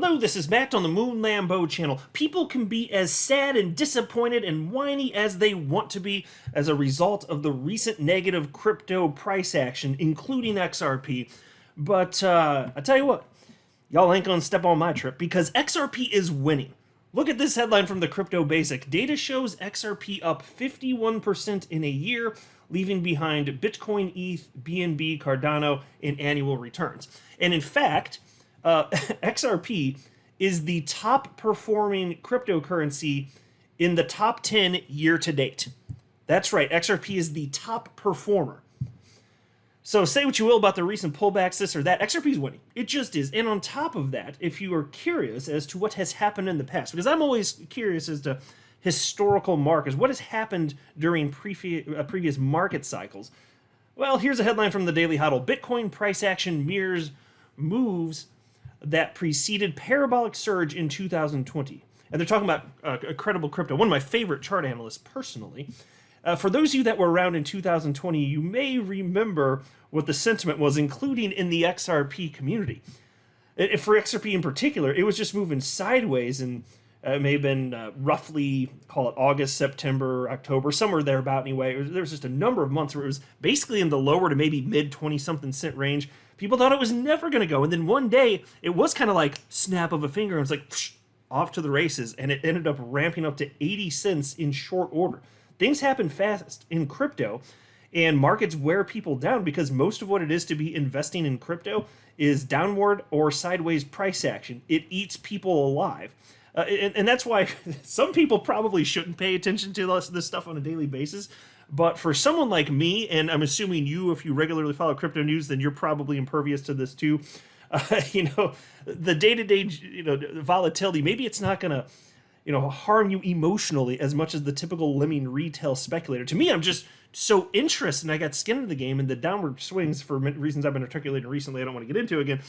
Hello, this is Matt on the Moon Lambo channel. People can be as sad and disappointed and whiny as they want to be as a result of the recent negative crypto price action, including XRP. But I tell you what, y'all ain't gonna step on my trip because XRP is winning. Look at this headline from the Crypto Basic. Data shows XRP up 51% in a year, leaving behind Bitcoin, ETH, BNB, Cardano in annual returns. And in fact, XRP is the top performing cryptocurrency in the top 10 year to date. That's right, XRP is the top performer. So say what you will about the recent pullbacks, this or that, XRP is winning. It just is. And on top of that, if you are curious as to what has happened in the past, because I'm always curious as to historical markers, what has happened during previous market cycles. Well, here's a headline from the Daily Huddle. Bitcoin price action mirrors moves that preceded parabolic surge in 2020. And they're talking about credible crypto, one of my favorite chart analysts personally. For those of you that were around in 2020, you may remember what the sentiment was, including in the XRP community. For XRP in particular, it was just moving sideways, and it may have been roughly, call it August, September, October, somewhere thereabout anyway. There was just a number of months where it was basically in the lower to maybe mid 20-something cent range. People thought it was never going to go, and then one day, it was kind of like snap of a finger, and it was like, psh, off to the races, and it ended up ramping up to 80 cents in short order. Things happen fast in crypto, and markets wear people down because most of what it is to be investing in crypto is downward or sideways price action. It eats people alive. And that's why some people probably shouldn't pay attention to this stuff on a daily basis. But for someone like me, and I'm assuming you, if you regularly follow crypto news, then you're probably impervious to this too. The day-to-day, volatility, maybe it's not going to harm you emotionally as much as the typical lemming retail speculator. To me, I'm just so interested, and I got skin in the game, and the downward swings, for reasons I've been articulating recently, I don't want to get into again,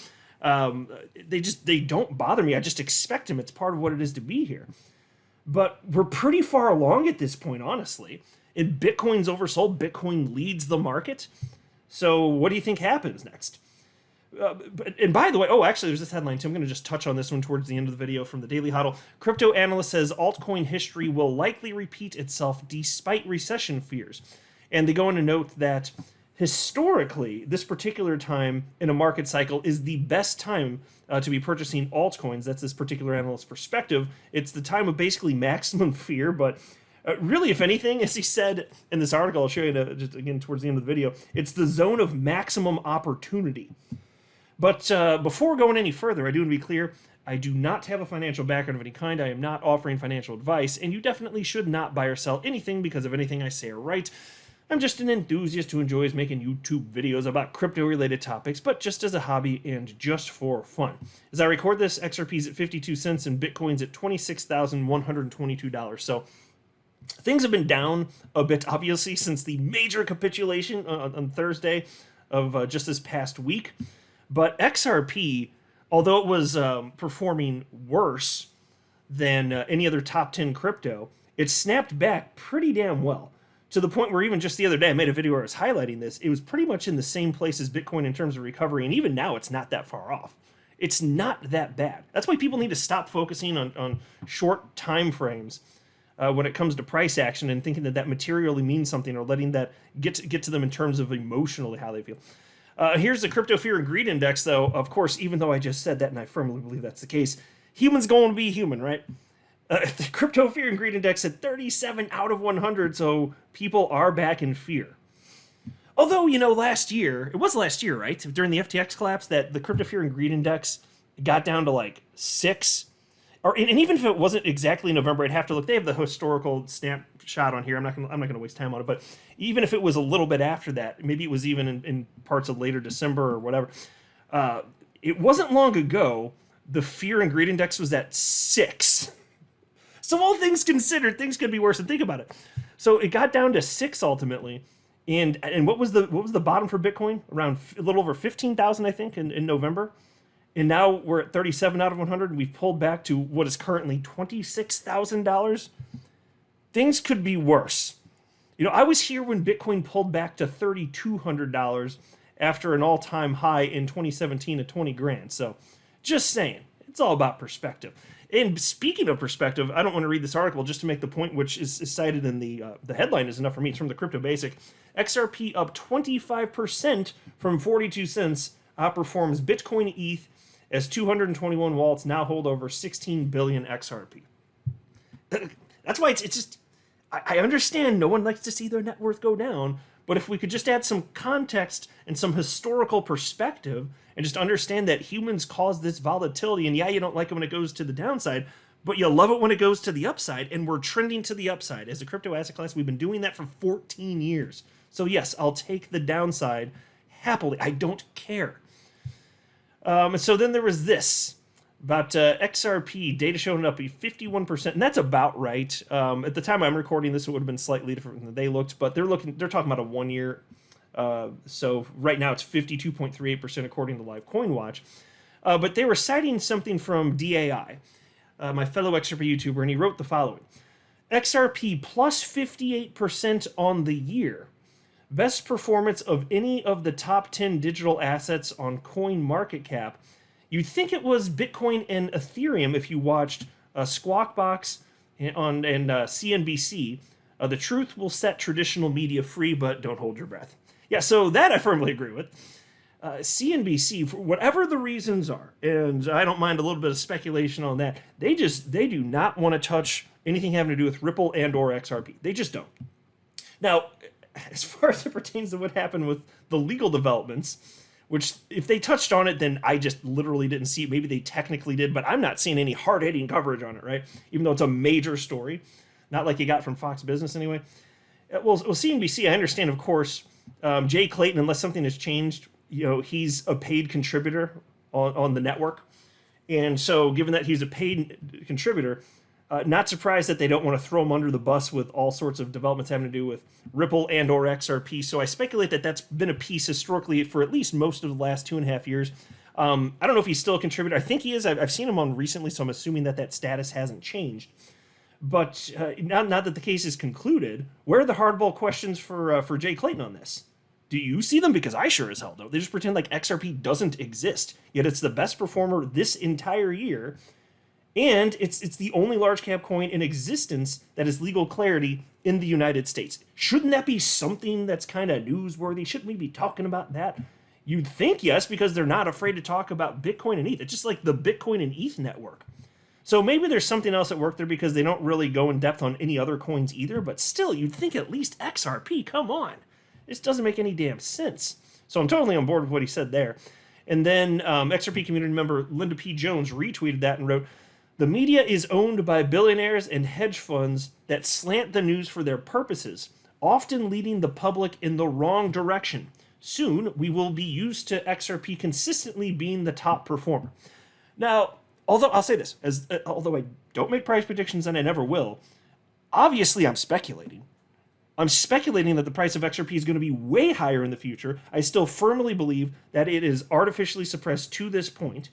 they don't bother me. I just expect them. It's part of what it is to be here. But we're pretty far along at this point, honestly. And Bitcoin's oversold. Bitcoin leads the market. So what do you think happens next? And by the way, actually, there's this headline too. I'm going to just touch on this one towards the end of the video from the Daily Huddle. Crypto analyst says altcoin history will likely repeat itself despite recession fears. And they go on to note that historically, this particular time in a market cycle is the best time to be purchasing altcoins. That's this particular analyst's perspective. It's the time of basically maximum fear, but really, if anything, as he said in this article, I'll show you just again towards the end of the video, it's the zone of maximum opportunity. But before going any further, I do want to be clear, I do not have a financial background of any kind. I am not offering financial advice, and you definitely should not buy or sell anything because of anything I say or write. I'm just an enthusiast who enjoys making YouTube videos about crypto-related topics, but just as a hobby and just for fun. As I record this, XRP's at 52 cents and Bitcoin's at $26,122. So things have been down a bit, obviously, since the major capitulation on Thursday of just this past week. But XRP, although it was performing worse than any other top 10 crypto, it snapped back pretty damn well. To the point where even just the other day, I made a video where I was highlighting this. It was pretty much in the same place as Bitcoin in terms of recovery, and even now it's not that far off. It's not that bad. That's why people need to stop focusing on short time frames when it comes to price action and thinking that materially means something, or letting that get to them in terms of emotionally how they feel. Here's the Crypto Fear and Greed Index, though. Of course, even though I just said that, and I firmly believe that's the case, humans going to be human, right? The Crypto Fear and Greed Index at 37 out of 100, so people are back in fear. Although, last year, right? During the FTX collapse, that the Crypto Fear and Greed Index got down to like 6. And even if it wasn't exactly November, I'd have to look. They have the historical snapshot on here. I'm not gonna waste time on it. But even if it was a little bit after that, maybe it was even in parts of later December or whatever. It wasn't long ago. The Fear and Greed Index was at 6. So all things considered, things could be worse. And think about it. So it got down to 6 ultimately. And what was the bottom for Bitcoin? Around a little over 15,000, I think, in November. And now we're at 37 out of 100, and we've pulled back to what is currently $26,000. Things could be worse. I was here when Bitcoin pulled back to $3,200 after an all-time high in 2017 at 20 grand. So just saying, It's all about perspective. And speaking of perspective, I don't want to read this article just to make the point, which is cited in the headline is enough for me. It's from the Crypto Basic. XRP up 25% from 42 cents, outperforms Bitcoin ETH as 221 wallets now hold over 16 billion XRP. That's why it's just, I understand no one likes to see their net worth go down, but if we could just add some context and some historical perspective and just understand that humans cause this volatility, and yeah, you don't like it when it goes to the downside, but you love it when it goes to the upside, and we're trending to the upside. As a crypto asset class, we've been doing that for 14 years. So yes, I'll take the downside happily. I don't care. So then there was this about XRP data showing up 51%, and that's about right. At the time I'm recording this, it would have been slightly different than they looked, but they're talking about a 1 year. So right now it's 52.38% according to Live Coin Watch. But they were citing something from DAI, my fellow XRP YouTuber, and he wrote the following: XRP plus 58% on the year. Best performance of any of the top 10 digital assets on CoinMarketCap. You'd think it was Bitcoin and Ethereum if you watched Squawk Box and CNBC. The truth will set traditional media free, but don't hold your breath. Yeah, so that I firmly agree with. CNBC, for whatever the reasons are, and I don't mind a little bit of speculation on that, they do not want to touch anything having to do with Ripple and or XRP. They just don't. Now, as far as it pertains to what happened with the legal developments, which if they touched on it, then I just literally didn't see it. Maybe they technically did, but I'm not seeing any hard-hitting coverage on it, right? Even though it's a major story. Not like you got from Fox Business anyway. Well, CNBC, I understand, of course, Jay Clayton, unless something has changed, he's a paid contributor on the network. And so given that he's a paid contributor, not surprised that they don't want to throw him under the bus with all sorts of developments having to do with Ripple and or XRP. So I speculate that that's been a piece historically for at least most of the last 2.5 years. I don't know if he's still a contributor. I think he is. I've seen him on recently, so I'm assuming that status hasn't changed. But now that the case is concluded, where are the hardball questions for Jay Clayton on this? Do you see them? Because I sure as hell don't. They just pretend like XRP doesn't exist, yet it's the best performer this entire year, and it's the only large cap coin in existence that has legal clarity in the United States. Shouldn't that be something that's kind of newsworthy? Shouldn't we be talking about that? You'd think yes, because they're not afraid to talk about Bitcoin and ETH. It's just like the Bitcoin and ETH network. So maybe there's something else at work there because they don't really go in depth on any other coins either, but still, you'd think at least XRP, come on. This doesn't make any damn sense. So I'm totally on board with what he said there. And then XRP community member Linda P. Jones retweeted that and wrote, "The media is owned by billionaires and hedge funds that slant the news for their purposes, often leading the public in the wrong direction. Soon, we will be used to XRP consistently being the top performer." Now, although I'll say this, although I don't make price predictions and I never will, obviously I'm speculating. I'm speculating that the price of XRP is going to be way higher in the future. I still firmly believe that it is artificially suppressed to this point.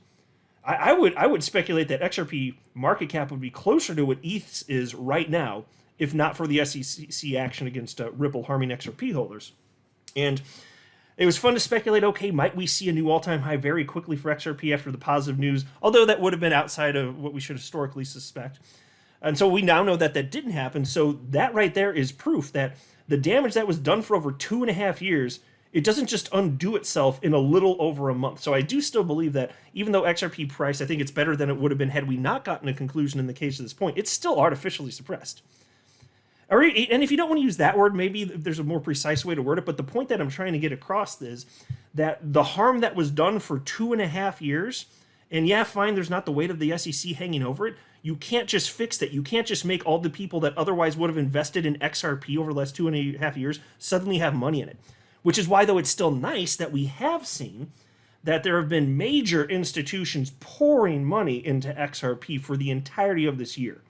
I would speculate that XRP market cap would be closer to what ETH is right now, if not for the SEC action against Ripple harming XRP holders. And it was fun to speculate, okay, might we see a new all-time high very quickly for XRP after the positive news, although that would have been outside of what we should historically suspect. And so we now know that didn't happen. So that right there is proof that the damage that was done for over 2.5 years, it doesn't just undo itself in a little over a month. So I do still believe that even though XRP price, I think it's better than it would have been had we not gotten a conclusion in the case of this point, it's still artificially suppressed. And if you don't want to use that word, maybe there's a more precise way to word it. But the point that I'm trying to get across is that the harm that was done for 2.5 years, and yeah, fine, there's not the weight of the SEC hanging over it. You can't just fix that. You can't just make all the people that otherwise would have invested in XRP over the last 2.5 years suddenly have money in it. Which is why, though, it's still nice that we have seen that there have been major institutions pouring money into XRP for the entirety of this year.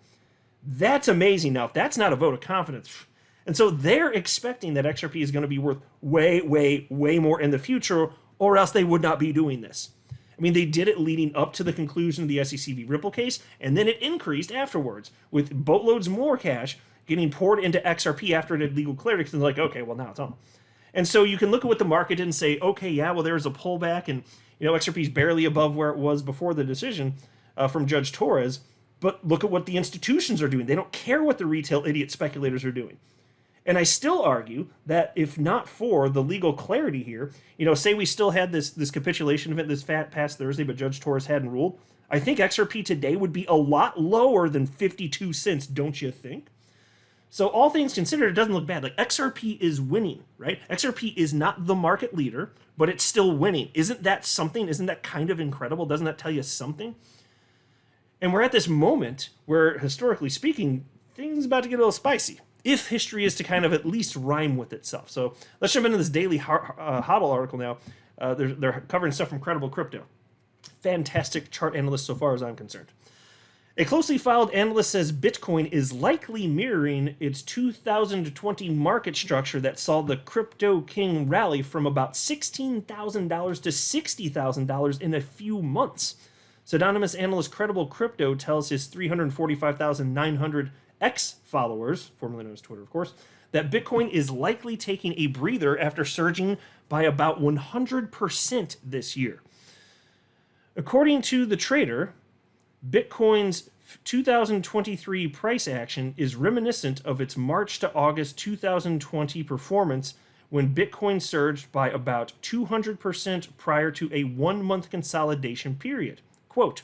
That's amazing. Now, if that's not a vote of confidence, and so they're expecting that XRP is going to be worth way, way, way more in the future, or else they would not be doing this. I mean, they did it leading up to the conclusion of the SEC v. Ripple case, and then it increased afterwards with boatloads more cash getting poured into XRP after it had legal clarity. Because they're like, okay, well, now it's on. And so you can look at what the market did and say, okay, yeah, well, there was a pullback, and XRP is barely above where it was before the decision. from Judge Torres. But look at what the institutions are doing. They don't care what the retail idiot speculators are doing. And I still argue that if not for the legal clarity here, say we still had this capitulation event this past Thursday, but Judge Torres hadn't ruled, I think XRP today would be a lot lower than 52 cents, don't you think? So all things considered, it doesn't look bad. Like, XRP is winning, right? XRP is not the market leader, but it's still winning. Isn't that something? Isn't that kind of incredible? Doesn't that tell you something? And we're at this moment where, historically speaking, things about to get a little spicy, if history is to kind of at least rhyme with itself. So let's jump into this daily HODL article now. They're covering stuff from Credible Crypto. Fantastic chart analyst so far as I'm concerned. A closely followed analyst says Bitcoin is likely mirroring its 2020 market structure that saw the crypto king rally from about $16,000 to $60,000 in a few months. Pseudonymous analyst Credible Crypto tells his 345,900 X followers, formerly known as Twitter, of course, that Bitcoin is likely taking a breather after surging by about 100% this year. According to the trader, Bitcoin's 2023 price action is reminiscent of its March to August 2020 performance, when Bitcoin surged by about 200% prior to a 1-month consolidation period. Quote,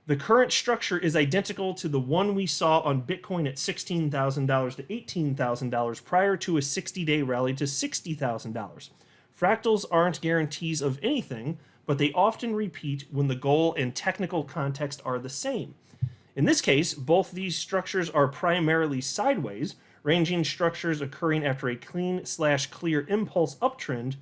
"The current structure is identical to the one we saw on Bitcoin at $16,000 to $18,000 prior to a 60-day rally to $60,000. Fractals aren't guarantees of anything, but they often repeat when the goal and technical context are the same. In this case, both these structures are primarily sideways, ranging structures occurring after a clean/clear impulse uptrend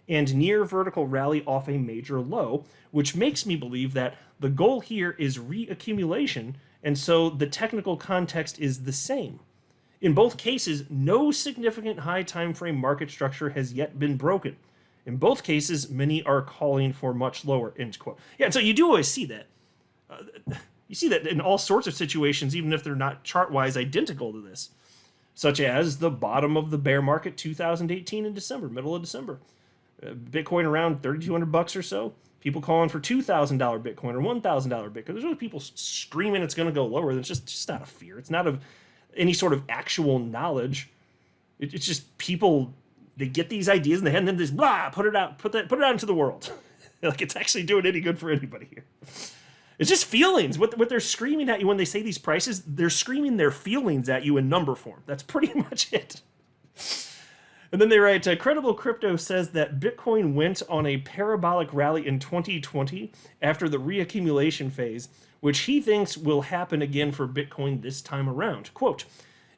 and near vertical rally off a major low, which makes me believe that the goal here is reaccumulation, and so the technical context is the same. In both cases, no significant high time frame market structure has yet been broken. In both cases, many are calling for much lower," end quote. Yeah, so you do always see that. You see that in all sorts of situations, even if they're not chart-wise identical to this, such as the bottom of the bear market 2018 in December, middle of December. Bitcoin around $3,200 or so. People calling for $2,000 Bitcoin or $1,000 Bitcoin. There's really people screaming it's going to go lower. It's just not a fear. It's not of any sort of actual knowledge. It's just people, they get these ideas in the head and then just blah, put it out into the world. Like it's actually doing any good for anybody here. It's just feelings. What they're screaming at you when they say these prices, they're screaming their feelings at you in number form. That's pretty much it. And then they write, Credible Crypto says that Bitcoin went on a parabolic rally in 2020 after the reaccumulation phase, which he thinks will happen again for Bitcoin this time around. Quote,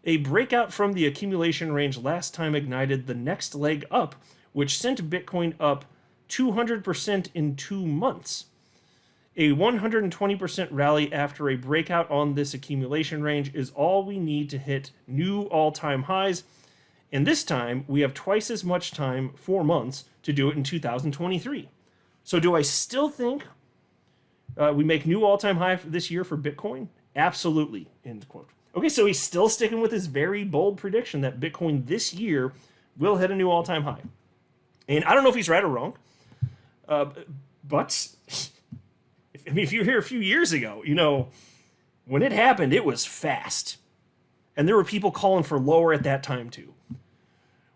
"A breakout from the accumulation range last time ignited the next leg up, which sent Bitcoin up 200% in 2 months. A 120% rally after a breakout on this accumulation range is all we need to hit new all-time highs. And this time, we have twice as much time, 4 months, to do it in 2023. So do I still think we make new all-time high this year for Bitcoin? Absolutely, end quote. Okay, so he's still sticking with his very bold prediction that Bitcoin this year will hit a new all-time high. And I don't know if he's right or wrong, but if you were here a few years ago, when it happened, it was fast. And there were people calling for lower at that time too.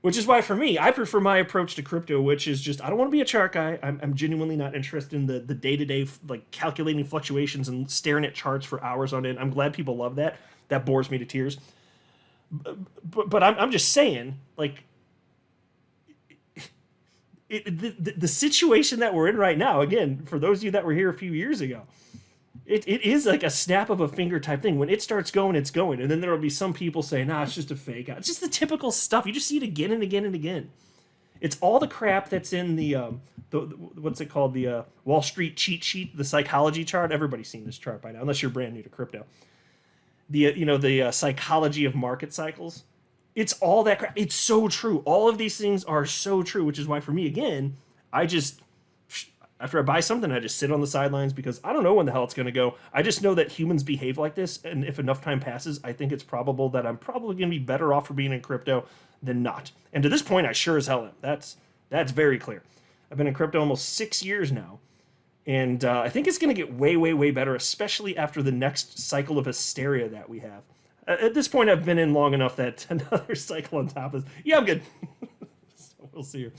Which is why, for me, I prefer my approach to crypto, which is just, I don't want to be a chart guy. I'm genuinely not interested in the day-to-day, like, calculating fluctuations and staring at charts for hours on end. I'm glad people love that. That bores me to tears. But I'm just saying, like, the situation that we're in right now, again, for those of you that were here a few years ago, it is like a snap of a finger type thing. When it starts going, it's going. And then there will be some people saying, it's just a fake. It's just the typical stuff. You just see it again and again and again. It's all the crap that's in the what's it called? The Wall Street cheat sheet, the psychology chart. Everybody's seen this chart by now, unless you're brand new to crypto. The psychology of market cycles. It's all that crap. It's so true. All of these things are so true, which is why, for me, again, after I buy something, I just sit on the sidelines because I don't know when the hell it's going to go. I just know that humans behave like this, and if enough time passes, I think it's probable that I'm probably going to be better off for being in crypto than not. And to this point, I sure as hell am. That's very clear. I've been in crypto almost 6 years now, And I think it's going to get way, way, way better, especially after the next cycle of hysteria that we have. At this point, I've been in long enough that another cycle on top is, yeah, I'm good. So we'll see here.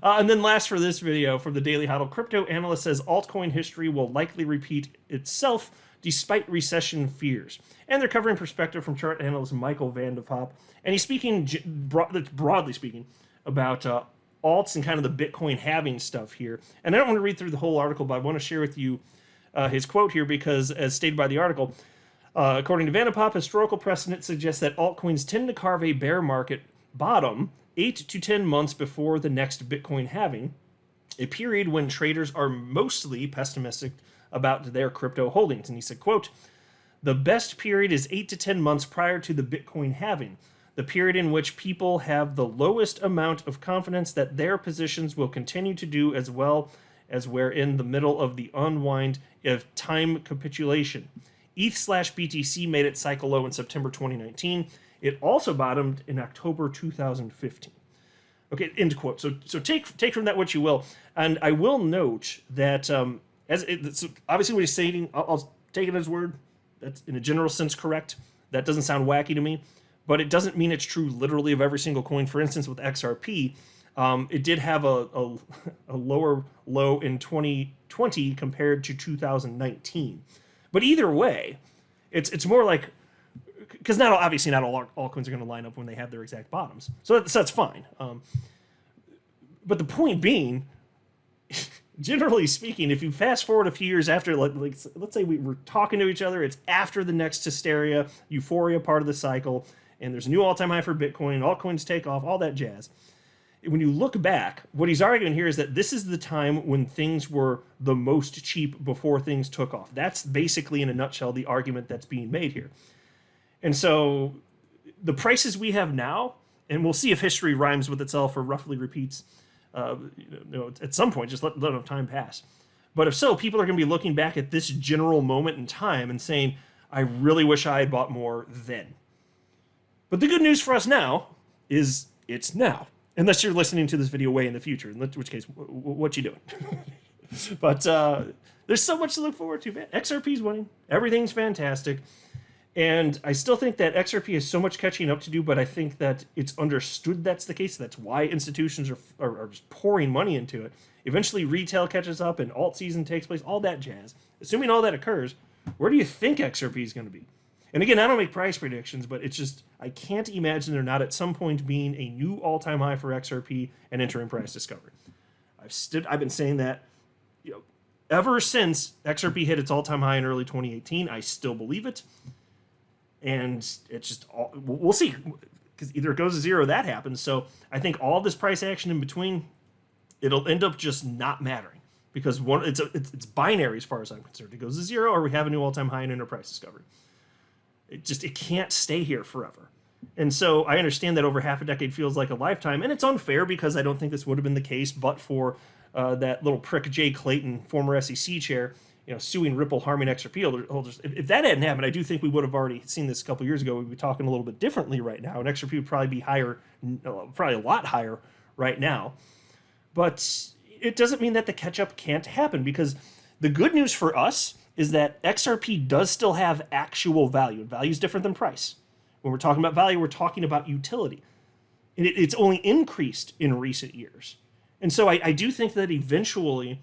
And then last for this video, from the Daily Hodl, crypto analyst says altcoin history will likely repeat itself despite recession fears. And they're covering perspective from chart analyst Michael Van de Poppe. And he's speaking, broadly speaking, about alts and kind of the Bitcoin halving stuff here. And I don't want to read through the whole article, but I want to share with you his quote here because, as stated by the article, according to Van de Poppe, historical precedent suggests that altcoins tend to carve a bear market bottom 8 to 10 months before the next Bitcoin halving, a period when traders are mostly pessimistic about their crypto holdings. And he said, quote, "The best period is 8 to 10 months prior to the Bitcoin halving, the period in which people have the lowest amount of confidence that their positions will continue to do as well as we're in the middle of the unwind of time capitulation. ETH/BTC made its cycle low in September 2019. It also bottomed in October 2015. Okay, end quote. So take from that what you will. And I will note that so obviously what he's saying, I'll take it as word. That's in a general sense correct. That doesn't sound wacky to me, but it doesn't mean it's true literally of every single coin. For instance, with XRP, it did have a lower low in 2020 compared to 2019. But either way, it's more like, because obviously not all coins are going to line up when they have their exact bottoms. So that's fine. But the point being, generally speaking, if you fast forward a few years after, like let's say we were talking to each other, it's after the next hysteria, euphoria part of the cycle, and there's a new all-time high for Bitcoin, altcoins take off, all that jazz. When you look back, what he's arguing here is that this is the time when things were the most cheap before things took off. That's basically, in a nutshell, the argument that's being made here. And so the prices we have now, and we'll see if history rhymes with itself or roughly repeats, at some point, just let enough time pass. But if so, people are going to be looking back at this general moment in time and saying, I really wish I had bought more then. But the good news for us now is it's now. Unless you're listening to this video way in the future, in which case, what you doing? But there's so much to look forward to, man. XRP's winning. Everything's fantastic. And I still think that XRP has so much catching up to do, but I think that it's understood that's the case. That's why institutions are just pouring money into it. Eventually, retail catches up and alt season takes place, all that jazz. Assuming all that occurs, where do you think XRP is going to be? And again, I don't make price predictions, but it's just, I can't imagine there not at some point being a new all-time high for XRP and entering price discovery. I've been saying that, ever since XRP hit its all-time high in early 2018. I still believe it. And it's just, we'll see, because either it goes to zero or that happens. So I think all this price action in between, it'll end up just not mattering, because it's binary as far as I'm concerned. It goes to zero or we have a new all-time high in enterprise discovery. It can't stay here forever. And so I understand that over half a decade feels like a lifetime, and it's unfair because I don't think this would have been the case but for that little prick Jay Clayton, former SEC chair, suing Ripple, harming XRP holders. If that hadn't happened, I do think we would have already seen this a couple years ago. We'd be talking a little bit differently right now, and XRP would probably be higher, probably a lot higher right now. But it doesn't mean that the catch-up can't happen, because the good news for us is that XRP does still have actual value. Value is different than price. When we're talking about value, we're talking about utility. And it's only increased in recent years. And so I do think that eventually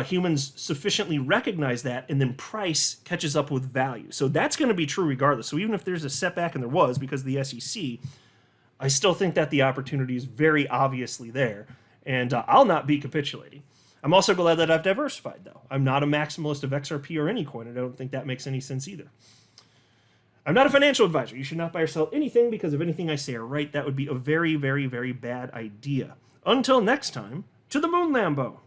humans sufficiently recognize that, and then price catches up with value. So that's going to be true regardless. So even if there's a setback, and there was because of the SEC, I still think that the opportunity is very obviously there. And I'll not be capitulating. I'm also glad that I've diversified, though. I'm not a maximalist of XRP or any coin, and I don't think that makes any sense either. I'm not a financial advisor. You should not buy or sell anything because if anything I say are right, that would be a very, very, very bad idea. Until next time, to the moon, Lambo.